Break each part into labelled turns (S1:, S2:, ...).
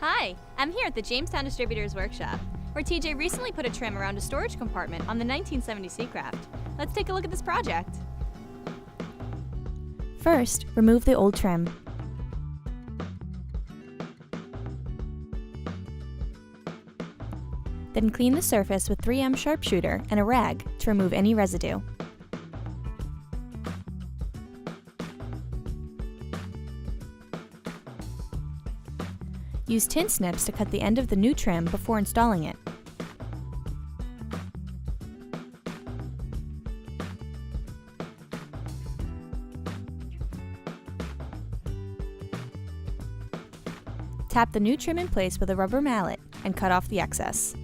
S1: Hi, I'm here at the Jamestown Distributors Workshop, where TJ recently put a trim around a storage compartment on the 1970 Seacraft. Let's take a look at this project.
S2: First, remove the old trim. Then clean the surface with 3M sharpshooter and a rag to remove any residue. Use tin snips to cut the end of the new trim before installing it. Tap the new trim in place with a rubber mallet and cut off the excess.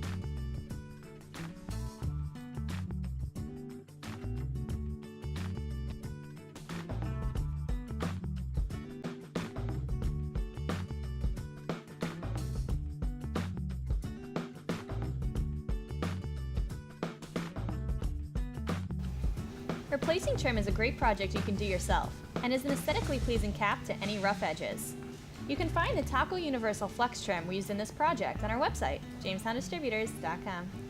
S1: Replacing trim is a great project you can do yourself, and is an aesthetically pleasing cap to any rough edges. You can find the Taco Universal Flex trim we used in this project on our website, JamestownDistributors.com.